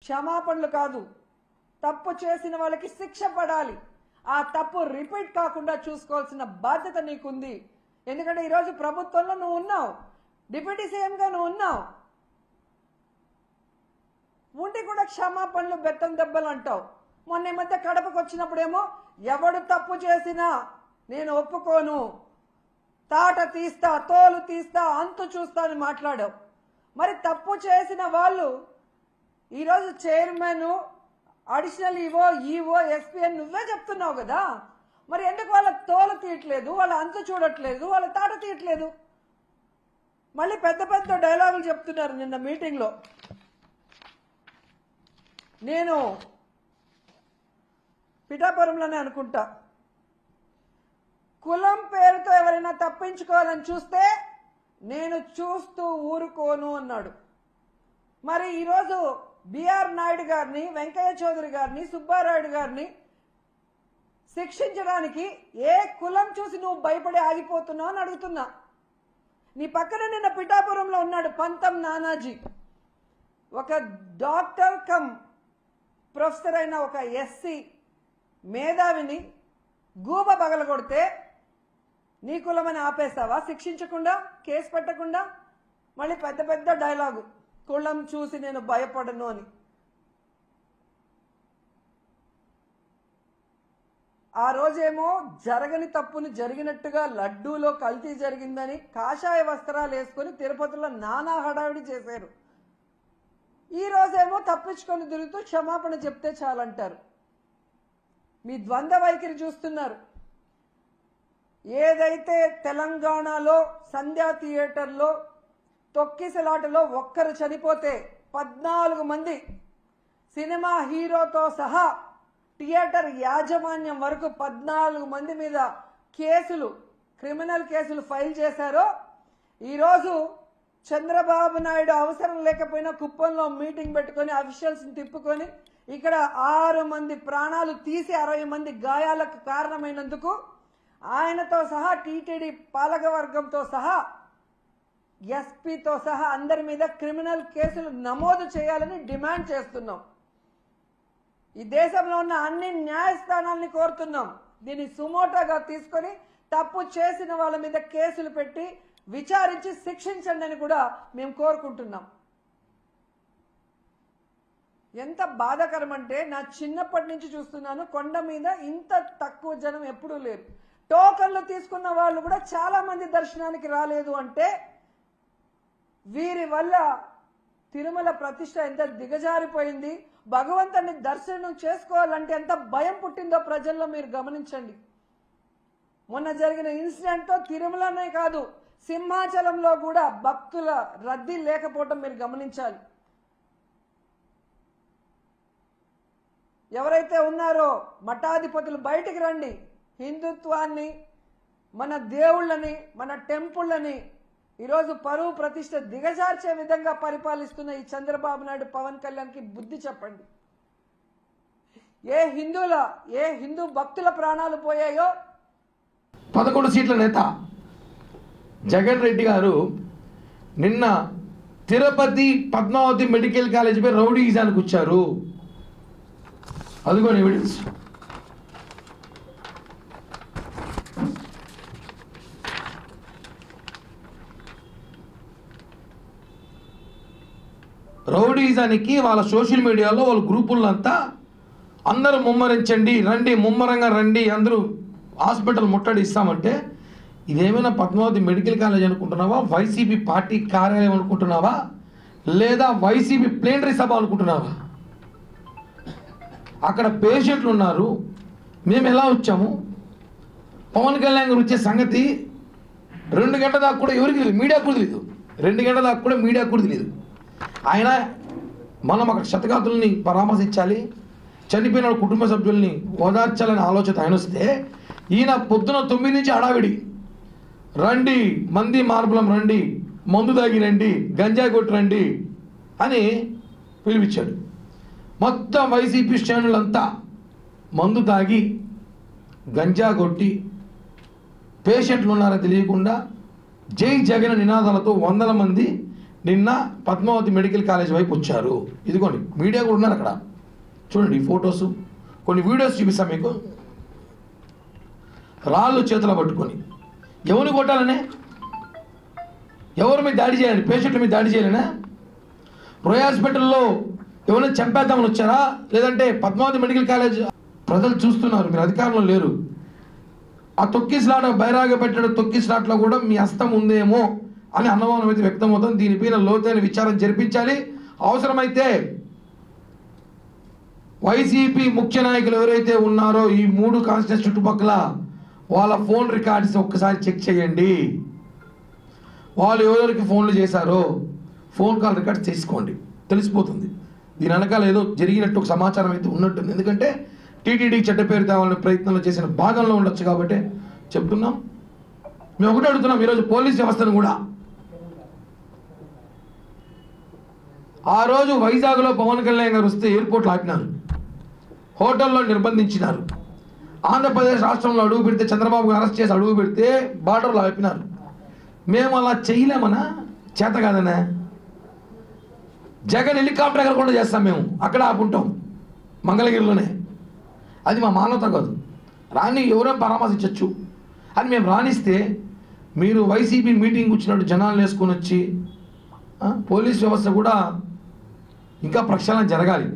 క్షమాపణలు కాదు, తప్పు చేసిన వాళ్ళకి శిక్ష పడాలి. ఆ తప్పు రిపీట్ కాకుండా చూసుకోవాల్సిన బాధ్యత నీకుంది. ఎందుకంటే ఈరోజు ప్రభుత్వంలో నువ్వు ఉన్నావు, డిప్యూటీ సీఎంగా నువ్వు ఉన్నావు, ఉండి కూడా క్షమాపణలు బెత్తం దెబ్బలు అంటావు. మొన్న ఈ మధ్య కడపకు వచ్చినప్పుడేమో ఎవడు తప్పు చేసినా నేను ఒప్పుకోను, తాట తీస్తా, తోలు తీస్తా, అంతు చూస్తా అని మాట్లాడావు. మరి తప్పు చేసిన వాళ్ళు ఈరోజు చైర్మన్, అడిషనల్ ఈవో, ఎస్పీ అని నువ్వే చెప్తున్నావు కదా. మరి ఎందుకు వాళ్ళ తోలు తీయట్లేదు, వాళ్ళ అంతు చూడట్లేదు, వాళ్ళ తాట తీయట్లేదు? మళ్ళీ పెద్ద పెద్ద డైలాగులు చెప్తున్నారు. నిన్న మీటింగ్లో నేను పిఠాపురంలోనే అనుకుంటా, కులం పేరుతో ఎవరైనా తప్పించుకోవాలని చూస్తే నేను చూస్తూ ఊరుకోను అన్నాడు. మరి ఈరోజు బిఆర్ నాయుడు గారిని, వెంకయ్య చౌదరి గారిని, సుబ్బారాయుడు గారిని శిక్షించడానికి ఏ కులం చూసి నువ్వు భయపడి ఆగిపోతున్నావు అని అడుగుతున్నా. నీ పక్కన నిన్న పిఠాపురంలో ఉన్నాడు పంతం నానాజీ, ఒక డాక్టర్ కమ్ ప్రొఫెసర్ అయిన ఒక ఎస్సీ మేధావిని గూబ పగలగొడితే నీ కులమని ఆపేస్తావా? శిక్షించకుండా, కేసు పెట్టకుండా? మళ్ళీ పెద్ద పెద్ద డైలాగు, కులం చూసి నేను భయపడను అని. ఆ రోజేమో జరగని తప్పుని జరిగినట్టుగా లడ్డూలో కల్తీ జరిగిందని కాషాయ వస్త్రాలు వేసుకొని తిరుపతిలో నానా హడావిడి చేశారు. ఈ రోజేమో తప్పించుకొని తిరుగుతూ క్షమాపణ చెప్తే చాలంటారు. మీ ద్వంద్వ వైఖరి చూస్తున్నారు. ఏదైతే తెలంగాణలో సంధ్యా థియేటర్లో తొక్కిసలాటలో ఒక్కరు చనిపోతే 14 మంది సినిమా హీరోతో సహా థియేటర్ యాజమాన్యం వరకు 14 మంది మీద కేసులు, క్రిమినల్ కేసులు ఫైల్ చేశారో, ఈరోజు చంద్రబాబు నాయుడు అవసరం లేకపోయినా కుప్పంలో మీటింగ్ పెట్టుకొని అఫీషియల్స్ని తిప్పుకొని ఇక్కడ 6 మంది ప్రాణాలు తీసి 60 మంది గాయాలకు కారణమైనందుకు ఆయనతో సహా టీటీడీ పాలకవర్గంతో సహా ఎస్పీతో సహా అందరి మీద క్రిమినల్ కేసులు నమోదు చేయాలని డిమాండ్ చేస్తున్నాం. ఈ దేశంలో ఉన్న అన్ని న్యాయస్థానాల్ని కోరుతున్నాం. దీన్ని సుమోటోగా తీసుకొని తప్పు చేసిన వాళ్ళ మీద కేసులు పెట్టి విచారించి శిక్షించండి అని కూడా మేము కోరుకుంటున్నాం. ఎంత బాధాకరం అంటే, నా చిన్నప్పటి నుంచి చూస్తున్నాను, కొండ మీద ఇంత తక్కువ జనం ఎప్పుడూ లేరు. టోకన్లు తీసుకున్న వాళ్ళు కూడా చాలా మంది దర్శనానికి రాలేదు అంటే వీరి వల్ల తిరుమల ప్రతిష్ట ఎంత దిగజారిపోయింది, భగవంతుని దర్శనం చేసుకోవాలంటే ఎంత భయం పుట్టిందో ప్రజల్లో మీరు గమనించండి. మొన్న జరిగిన ఇన్సిడెంట్తో తిరుమలనే కాదు, సింహాచలంలో కూడా భక్తుల రద్దీ లేకపోవటం మీరు గమనించాలి. ఎవరైతే ఉన్నారో మఠాధిపతులు బయటికి రండి. హిందుత్వాన్ని, మన దేవుళ్ళని, మన టెంపుళ్ళని ఈరోజు పరువు ప్రతిష్ట దిగజార్చే విధంగా పరిపాలిస్తున్న ఈ చంద్రబాబు నాయుడు, పవన్ కళ్యాణ్కి బుద్ధి చెప్పండి. ఏ హిందూ భక్తుల ప్రాణాలు పోయాయో. 11 సీట్ల నేత జగన్ రెడ్డి గారు నిన్న తిరుపతి పద్మావతి మెడికల్ కాలేజీపై రౌడీయిజానికి వచ్చారు. అదిగోని ఎవిడెన్స్. రౌడీయిజానికి వాళ్ళ సోషల్ మీడియాలో వాళ్ళ గ్రూపుల్లో అంతా అందరూ ముమ్మరించండి, రండి, ముమ్మరంగా రండి, అందరూ హాస్పిటల్ ముట్టడి ఇస్తామంటే ఇదేమైనా పద్మావతి మెడికల్ కాలేజ్ అనుకుంటున్నావా, వైసీపీ పార్టీ కార్యాలయం అనుకుంటున్నావా, లేదా వైసీపీ ప్లేనరీ సభ అనుకుంటున్నావా? అక్కడ పేషెంట్లు ఉన్నారు. మేము ఎలా వచ్చాము? పవన్ కళ్యాణ్ గారు వచ్చే సంగతి 2 గంటల దాకా కూడా ఎవరికి తెలియదు, మీడియాకు కూడా తెలియదు. 2 గంటల దాకా కూడా మీడియాకు కూడా తెలియదు. ఆయన మనం అక్కడ శతగాతుల్ని పరామర్శించాలి, చనిపోయిన కుటుంబ సభ్యుల్ని ఓదార్చాలని ఆలోచన ఆయన వస్తే, ఈయన పొద్దున 9 నుంచి హడావిడి, రండి మంది మార్బలం రండి, మందు తాగి రండి, గంజాయి కొట్టి రండి అని పిలిపించాడు. మొత్తం వైసీపీ శ్రేణులంతా మందు తాగి గంజా కొట్టి పేషెంట్లు ఉన్నారని తెలియకుండా జై జగన్ నినాదాలతో 100 మంది నిన్న పద్మావతి మెడికల్ కాలేజ్ వైపు వచ్చారు. ఇదిగోండి మీడియా కూడా ఉన్నారు అక్కడ, చూడండి ఈ ఫొటోస్, కొన్ని వీడియోస్ చూపిస్తాం మీకు. రాళ్ళు చేతులు పట్టుకొని ఎవరిని కొట్టాలనే, ఎవరి మీద దాడి చేయాలి, పేషెంట్ల మీద దాడి చేయాలనే, రోయ్ హాస్పిటల్లో ఎవరైనా చంపేద్దామని వచ్చారా, లేదంటే పద్మావతి మెడికల్ కాలేజ్ ప్రజలు చూస్తున్నారు, మీరు అధికారంలో లేరు. ఆ తొక్కిసలాట బైరాగ పెట్టడం తొక్కిసలాట్లో కూడా మీ హస్తం ఉందేమో అని అనుమానం అయితే వ్యక్తమవుతుంది. దీనిపైన లోతైన విచారణ జరిపించాలి. అవసరమైతే వైసీపీ ముఖ్య నాయకులు ఎవరైతే ఉన్నారో ఈ 3 కాన్స్టిట్యూన్స్ చుట్టుపక్కల వాళ్ళ ఫోన్ రికార్డ్స్ ఒక్కసారి చెక్ చేయండి. వాళ్ళు ఎవరెవరికి ఫోన్లు చేశారో ఫోన్ కాల్ రికార్డ్స్ తీసుకోండి, తెలిసిపోతుంది. దీని వెనకాల ఏదో జరిగినట్టు ఒక సమాచారం అయితే ఉన్నట్టుంది. ఎందుకంటే టీటీడీకి చెడ్డ పేరు తేవాలనే ప్రయత్నంలో చేసిన భాగంలో ఉండొచ్చు కాబట్టి చెప్తున్నాం. మేము ఒకటే అడుగుతున్నాం, ఈరోజు పోలీస్ వ్యవస్థను కూడా. ఆ రోజు వైజాగ్లో పవన్ కళ్యాణ్ గారు వస్తే ఎయిర్పోర్ట్లో ఆపినారు, హోటల్లో నిర్బంధించినారు. ఆంధ్రప్రదేశ్ రాష్ట్రంలో అడుగు పెడితే చంద్రబాబు అరెస్ట్ చేసి అడుగు పెడితే బార్డర్లో ఆపినారు. మేము అలా చేయలేమన్నా, చేత కాదన్నా. జగన్ హెలికాప్టర్ ఎగరకుండా చేస్తాం, మేము అక్కడ ఆపుంటాం మంగళగిరిలోనే. అది మా మానవత కాదు. రాని ఎవరైనా పరామర్శించవచ్చు అని మేము రాణిస్తే మీరు వైసీపీ మీటింగ్ వచ్చినట్టు జనాలు వేసుకొని వచ్చి పోలీస్ వ్యవస్థ కూడా ఇంకా ప్రక్షాళన జరగాలి.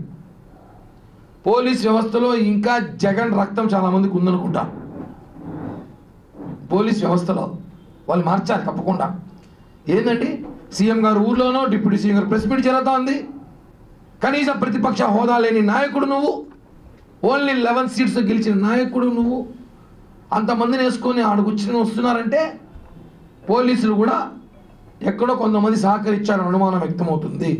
పోలీస్ వ్యవస్థలో ఇంకా జగన్ రక్తం చాలామందికి ఉందనుకుంటా. పోలీస్ వ్యవస్థలో వాళ్ళు మార్చాలి తప్పకుండా. ఏంటండి సీఎం గారు ఊర్లోనో డిప్యూటీ సీఎం గారు ప్రెస్ మీట్ జరుగుతూ ఉంది. కనీసం ప్రతిపక్ష హోదా లేని నాయకుడు నువ్వు, ఓన్లీ 11 సీట్స్ గెలిచిన నాయకుడు నువ్వు, అంతమందిని వేసుకొని ఆడకొచ్చి వస్తున్నారంటే పోలీసులు కూడా ఎక్కడో కొంతమంది సహకరించారని అనుమానం వ్యక్తమవుతుంది.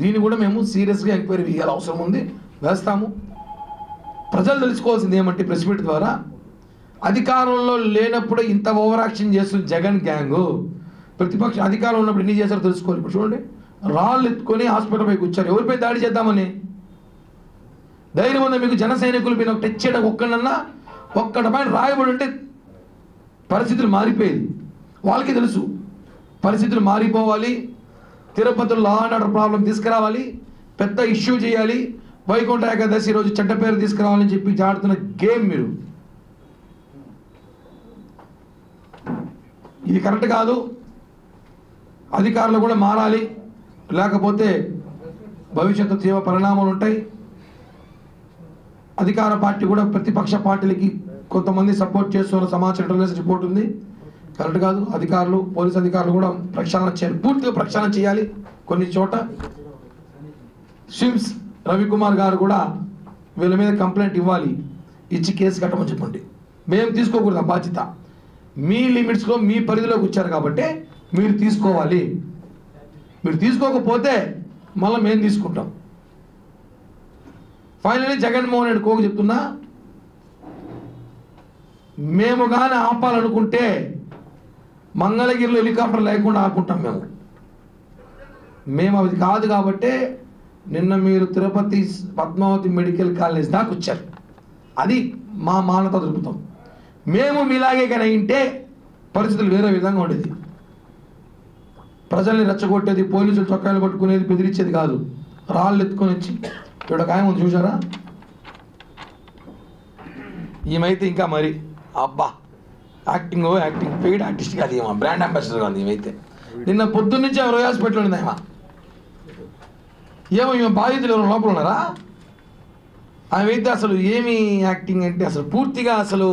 దీన్ని కూడా మేము సీరియస్గా ఎంక్వైరీ చేయాలి, అవసరం ఉంది, వేస్తాము. ప్రజలు తెలుసుకోవాల్సింది ఏమంటే ప్రెస్ మీట్ ద్వారా అధికారంలో లేనప్పుడు ఇంత ఓవర్ యాక్షన్ చేస్తుంది జగన్ గ్యాంగు. ప్రతిపక్ష అధికారంలో ఉన్నప్పుడు ఎన్ని చేశారో తెలుసుకోవాలి. ఇప్పుడు చూడండి, రాళ్ళు ఎత్తుకొని హాస్పిటల్ పైకి వచ్చారు. ఎవరిపై దాడి చేద్దామని ధైర్యం ఉందా మీకు? జన సైనికుల మీద టచ్ చేయడం ఒక్కడి పైన రాయబడి ఉంటే పరిస్థితులు మారిపోయేది. వాళ్ళకి తెలుసు పరిస్థితులు మారిపోవాలి, తిరుపతిలో లా అండ్ ఆర్డర్ ప్రాబ్లం తీసుకురావాలి, పెద్ద ఇష్యూ చేయాలి, వైకుంఠ ఏకాదశి రోజు చెడ్డ పేరు తీసుకురావాలని చెప్పి ఆడుతున్న గేమ్ మీరు. ఇది కరెక్ట్ కాదు. అధికారులు కూడా మారాలి, లేకపోతే భవిష్యత్తు తీవ్ర పరిణామాలు ఉంటాయి. అధికార పార్టీ కూడా ప్రతిపక్ష పార్టీలకి కొంతమంది సపోర్ట్ చేస్తున్న సమాచారం ఇంటెలిజెన్స్ రిపోర్ట్ ఉంది. కరెక్ట్ కాదు. అధికారులు, పోలీస్ అధికారులు కూడా ప్రక్షాళన చేయాలి, పూర్తిగా ప్రక్షాళన చేయాలి. కొన్ని చోట స్విమ్స్ రవికుమార్ గారు కూడా వీళ్ళ మీద కంప్లైంట్ ఇవ్వాలి, ఇచ్చి కేసు కట్టమని చెప్పండి. మేము తీసుకోకూడదు ఆ బాధ్యత. మీ లిమిట్స్లో మీ పరిధిలోకి వచ్చారు కాబట్టి మీరు తీసుకోవాలి. మీరు తీసుకోకపోతే మళ్ళీ మేము తీసుకుంటాం. ఫైనల్లీ జగన్మోహన్ రెడ్డి కోకు చెప్తున్నా, మేము కానీ ఆపాలనుకుంటే మంగళగిరిలో హెలికాప్టర్ లేకుండా ఆపుకుంటాం. మేము అది కాదు కాబట్టి నిన్న మీరు తిరుపతి పద్మావతి మెడికల్ కాలేజ్ దాకా వచ్చారు. అది మా మానవత దొరుకుతాం. మేము మీలాగే కానీ అయింటే పరిస్థితులు వేరే విధంగా ఉండేది. ప్రజల్ని రెచ్చగొట్టేది, పోలీసులు చొక్కాయలు పట్టుకునేది, బెదిరించేది కాదు. రాళ్ళు ఎత్తుకొని వచ్చి ఇక్కడ ఒక ఆయన ఉంది చూసారా, ఈమైతే ఇంకా మరి అబ్బా యాక్టింగ్ పెయిడ్ ఆర్టిస్ట్ కాదు, ఏమో బ్రాండ్ అంబాసిడర్ కాదు. ఈమైతే నిన్న పొద్దున్న నుంచి రోయ్ హాస్పిటల్ ఉంది. ఏమో ఈమె బాధితులు ఎవరు లోపల ఉన్నారా? ఆమెైతే అసలు ఏమి యాక్టింగ్ అంటే అసలు పూర్తిగా అసలు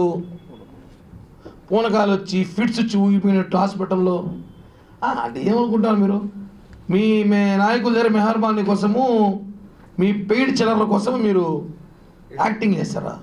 పూనకాలు వచ్చి ఫిట్స్ వచ్చి ఊగిపోయినట్టు హాస్పిటల్లో. అంటే ఏమనుకుంటారు మీరు? మీ నాయకుల దగ్గర మెహర్బానీ కోసము, మీ పెయిడ్ చిల్లర్ల కోసము మీరు యాక్టింగ్ చేస్తారా?